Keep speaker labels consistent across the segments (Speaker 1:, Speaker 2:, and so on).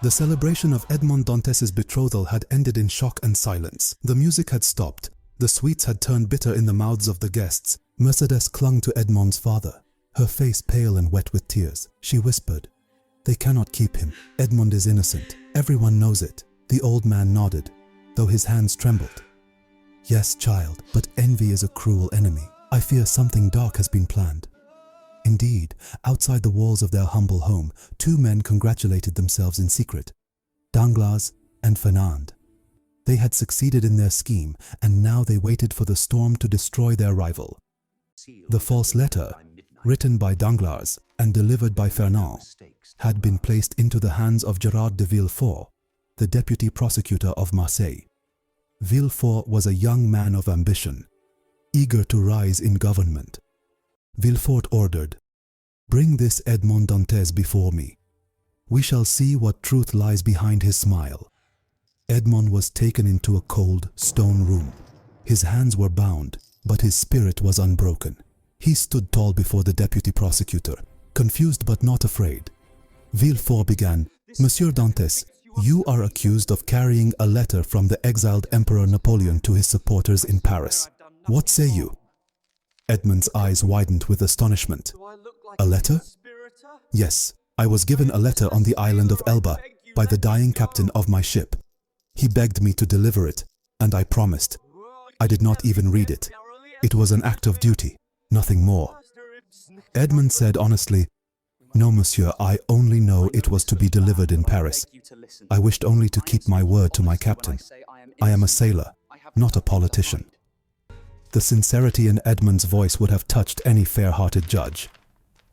Speaker 1: The celebration of Edmond Dantès' betrothal had ended in shock and silence. The music had stopped. The sweets had turned bitter in the mouths of the guests. Mercedes clung to Edmond's father, her face pale and wet with tears. She whispered, "They cannot keep him. Edmond is innocent. Everyone knows it." The old man nodded, though his hands trembled. "Yes, child, but envy is a cruel enemy. I fear something dark has been planned." Indeed, outside the walls of their humble home, two men congratulated themselves in secret, Danglars and Fernand. They had succeeded in their scheme, and now they waited for the storm to destroy their rival. The false letter, written by Danglars and delivered by Fernand, had been placed into the hands of Gérard de Villefort, the deputy prosecutor of Marseille. Villefort was a young man of ambition, eager to rise in government. Villefort ordered, "Bring this Edmond Dantès before me. We shall see what truth lies behind his smile." Edmond was taken into a cold, stone room. His hands were bound, but his spirit was unbroken. He stood tall before the deputy prosecutor, confused but not afraid. Villefort began, "Monsieur Dantès, you are accused of carrying a letter from the exiled Emperor Napoleon to his supporters in Paris. What say you?" Edmond's eyes widened with astonishment. "A letter?" "Yes, I was given a letter on the island of Elba by the dying captain of my ship. He begged me to deliver it, and I promised. I did not even read it. It was an act of duty, nothing more." Edmond said honestly, "No, monsieur, I only know it was to be delivered in Paris. I wished only to keep my word to my captain. I am a sailor, not a politician." The sincerity in Edmond's voice would have touched any fair-hearted judge.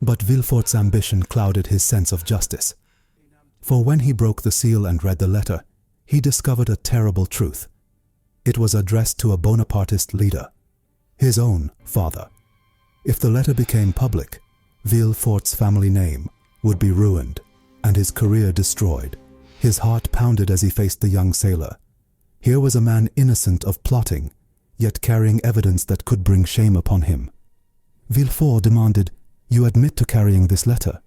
Speaker 1: But Villefort's ambition clouded his sense of justice. For when he broke the seal and read the letter, he discovered a terrible truth. It was addressed to a Bonapartist leader, his own father. If the letter became public, Villefort's family name would be ruined and his career destroyed. His heart pounded as he faced the young sailor. Here was a man innocent of plotting, yet carrying evidence that could bring shame upon him. Villefort demanded, "You admit to carrying this letter?"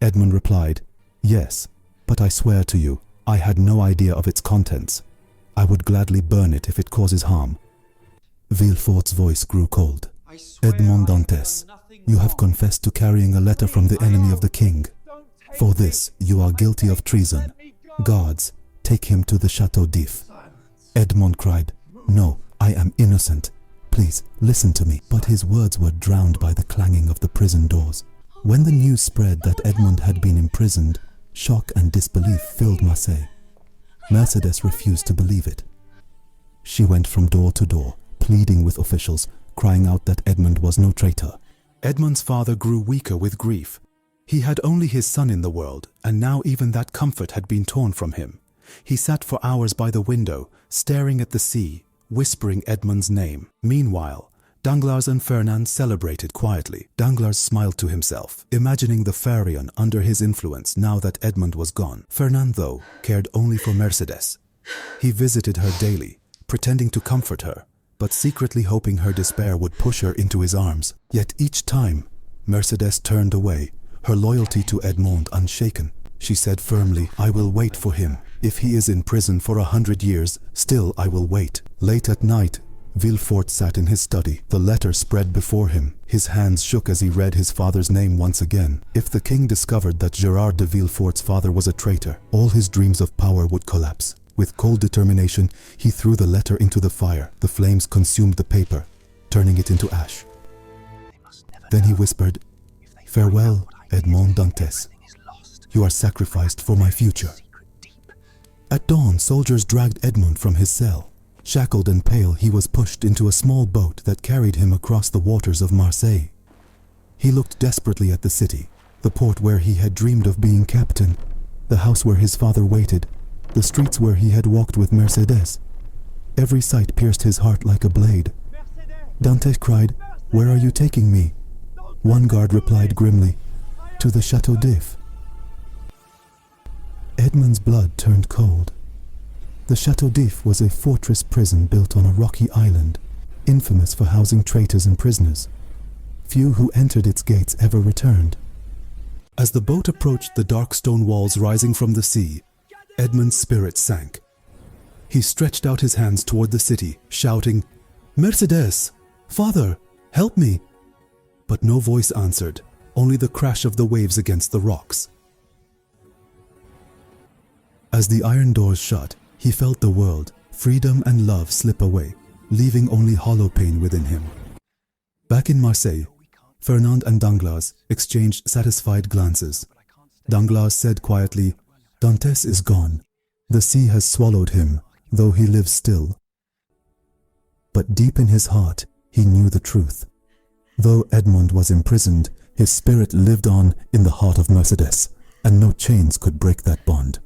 Speaker 1: Edmond replied, "Yes, but I swear to you, I had no idea of its contents. I would gladly burn it if it causes harm." Villefort's voice grew cold. "Edmond Dantès, you have confessed to carrying a letter from the enemy of the king. For this, you are guilty of treason. Guards, take him to the Château d'If." Edmond cried, "No, I am innocent. Please, listen to me." But his words were drowned by the clanging of the prison doors. When the news spread that Edmond had been imprisoned, shock and disbelief filled Marseille. Mercedes refused to believe it. She went from door to door, pleading with officials, crying out that Edmond was no traitor. Edmond's father grew weaker with grief. He had only his son in the world, and now even that comfort had been torn from him. He sat for hours by the window, staring at the sea, whispering Edmond's name. Meanwhile, Danglars and Fernand celebrated quietly. Danglars smiled to himself, imagining the Pharaon under his influence now that Edmond was gone. Fernand, though, cared only for Mercedes. He visited her daily, pretending to comfort her, but secretly hoping her despair would push her into his arms. Yet each time, Mercedes turned away, her loyalty to Edmond unshaken. She said firmly, "I will wait for him. If he is in prison for 100 years, still I will wait." Late at night, Villefort sat in his study. The letter spread before him. His hands shook as he read his father's name once again. If the king discovered that Gérard de Villefort's father was a traitor, all his dreams of power would collapse. With cold determination, he threw the letter into the fire. The flames consumed the paper, turning it into ash. Then he whispered, "Farewell, Edmond Dantès. You are sacrificed for my future." At dawn, soldiers dragged Edmond from his cell. Shackled and pale, he was pushed into a small boat that carried him across the waters of Marseille. He looked desperately at the city, the port where he had dreamed of being captain, the house where his father waited, the streets where he had walked with Mercedes. Every sight pierced his heart like a blade. Dantès cried, "Where are you taking me?" One guard replied grimly, "To the Château d'If." Edmond's blood turned cold. The Château d'If was a fortress prison built on a rocky island, infamous for housing traitors and prisoners. Few who entered its gates ever returned. As the boat approached the dark stone walls rising from the sea, Edmond's spirit sank. He stretched out his hands toward the city, shouting, "Mercedes! Father, help me!" But no voice answered, only the crash of the waves against the rocks. As the iron doors shut, he felt the world, freedom and love slip away, leaving only hollow pain within him. Back in Marseille, Fernand and Danglars exchanged satisfied glances. Danglars said quietly, "Dantes is gone. The sea has swallowed him, though he lives still." But deep in his heart, he knew the truth. Though Edmond was imprisoned, his spirit lived on in the heart of Mercedes, and no chains could break that bond.